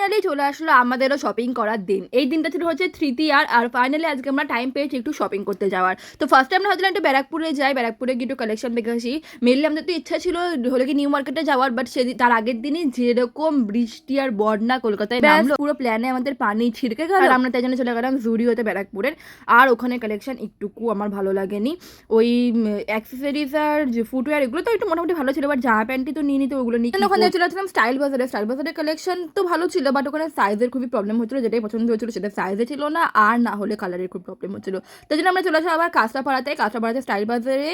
Finally চলে আসলো আমাদেরও শপিং করার দিন। এই দিনটা ছিল হচ্ছে তৃতীয়ার, আর ফাইনালি আজকে আমরা টাইম পেয়েছি একটু শপিং করতে যাওয়ার। তো ফার্স্ট টাইম আমরা ভাবছিলাম একটু ব্যারাকপুরে যাই, ব্যারাকপুরে গিয়ে একটু কালেকশন দেখে আসি। মেনলি আমাদের তো ইচ্ছা ছিল হলে কি নিউ মার্কেটে যাওয়ার, বাট সেদিন তার আগের দিনই যেরকম বৃষ্টি আর বন্যা কলকাতায় নামলো, পুরো প্ল্যানে আমাদের পানি ছিড়কে গেল। আর আমরা তাই জন্য চলে গেলাম জুডিওতে ব্যারাকপুরের। আর ওখানে কালেকশন একটুকু আমার ভালো লাগেনি। ওই অ্যাক্সেসরিজ আর যে ফুটওয়্যার এগুলো তো একটু মোটামুটি ভালো ছিল, বাট জামা প্যান্টই তো নিয়ে নিতে, ওগুলো নিয়ে ওখানে চলে আসলাম স্টাইল বাজারে। স্টাইল বাজারের কালেকশন তো ভালো ছিল, বাট ওখানে সাইজের খুবই প্রবলেম হচ্ছিল। যেটাই পছন্দ হচ্ছিল সেটা সাইজে ছিল না, আর না হলে কালারের খুব প্রবলেম হচ্ছিল। তাই জন্য আমরা চলে আসলাম আবার কাঁচরাপাড়াতে। কাঁচরাপাড়াতে স্টাইল বাজারে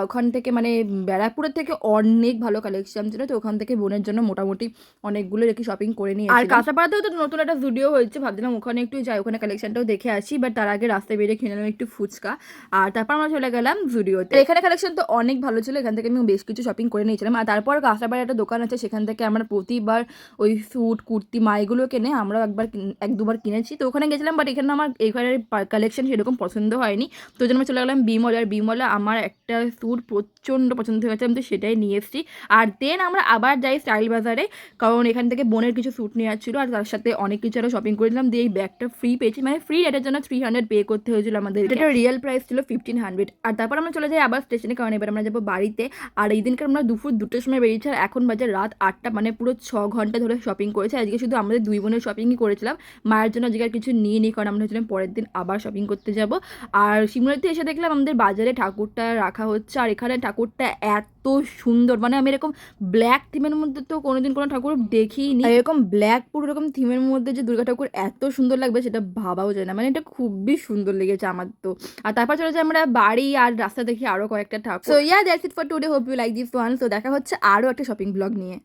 ওখান থেকে মানে ব্যারাকপুরের থেকে অনেক ভালো কালেকশন ছিল। তো ওখান থেকে বোনের জন্য মোটামুটি অনেকগুলো রেখে শপিং করে নিয়ে। আর কাঁচরাপাড়াতেও তো নতুন একটা জুডিও হয়েছে, ভাবছিলাম ওখানে একটু যাই, ওখানে কালেকশনটাও দেখে আসি। বাট তার আগে রাস্তায় বেরিয়ে খেয়ে নিলাম একটু ফুচকা, আর তারপর আমরা চলে গেলাম জুডিওতে। এখানে কালেকশন তো অনেক ভালো ছিল, এখান থেকে আমি বেশ কিছু শপিং করে নিয়েছিলাম। আর তারপর কাঁচরাপাড়ায় একটা দোকান আছে, সেখান থেকে আমরা প্রতিবার ওই স্যুট কুর্তি এগুলো কেনে, আমরাও এক দুবার কিনেছি। তো ওখানে গেছিলাম, বাট এখানে আমার এখানের কালেকশন সেরকম পছন্দ হয়নি। তো জন্য আমি চলে গেলাম বিমল। আর বিমলে আমার একটা স্যুট প্রচণ্ড পছন্দ হয়েছে, আমি তো সেটাই নিয়ে এসেছি। আর দেন আমরা আবার যাই স্টাইল বাজারে, কারণ এখান থেকে বোনের কিছু স্যুট নেওয়ার ছিল, আর তার সাথে অনেক কিছু আরও শপিং করেছিলাম। দিয়ে এই ব্যাগটা ফ্রি পেয়েছি, মানে ফ্রি রেটের জন্য 300 পে করতে হয়েছিল আমাদের, এটা রিয়েল প্রাইস ছিল 1500। আর তারপর আমরা চলে যাই আবার স্টেশনে, কারণ এবার আমরা যাবো বাড়িতে। আর এই দিনকার আমরা দুপুর 2টোর সময় বেরিয়েছি, আর এখন বাজে রাত 8টা, মানে পুরো 6 ঘন্টা ধরে শপিং করেছি। আজকে শুধু আমাদের দুই বোনের শপিংই করেছিলাম, মায়ের জন্য আজকে আর কিছু নিয়ে নিই, কারণ আমরা হচ্ছিলাম পরের দিন আবার শপিং করতে যাব। আর শিমলাতে এসে দেখলাম আমাদের বাজারে ঠাকুরটা রাখা হচ্ছে, আর এখানে ঠাকুরটা এত সুন্দর, মানে আমি এরকম ব্ল্যাক থিমের মধ্যে তো কোনোদিন কোনো ঠাকুর দেখিনি। এরকম ব্ল্যাক পুরো এরকম থিমের মধ্যে যে দুর্গা ঠাকুর এত সুন্দর লাগবে সেটা ভাবাও যায় না, মানে এটা খুবই সুন্দর লেগেছে আমার তো। আর তারপর চলে যাই আমরা বাড়ি, আর রাস্তা দেখি আরো কয়েকটা ঠাকুর। So yeah that's it for today, hope you like this one. So দেখা হচ্ছে আরো একটা শপিং ব্লগ নিয়ে।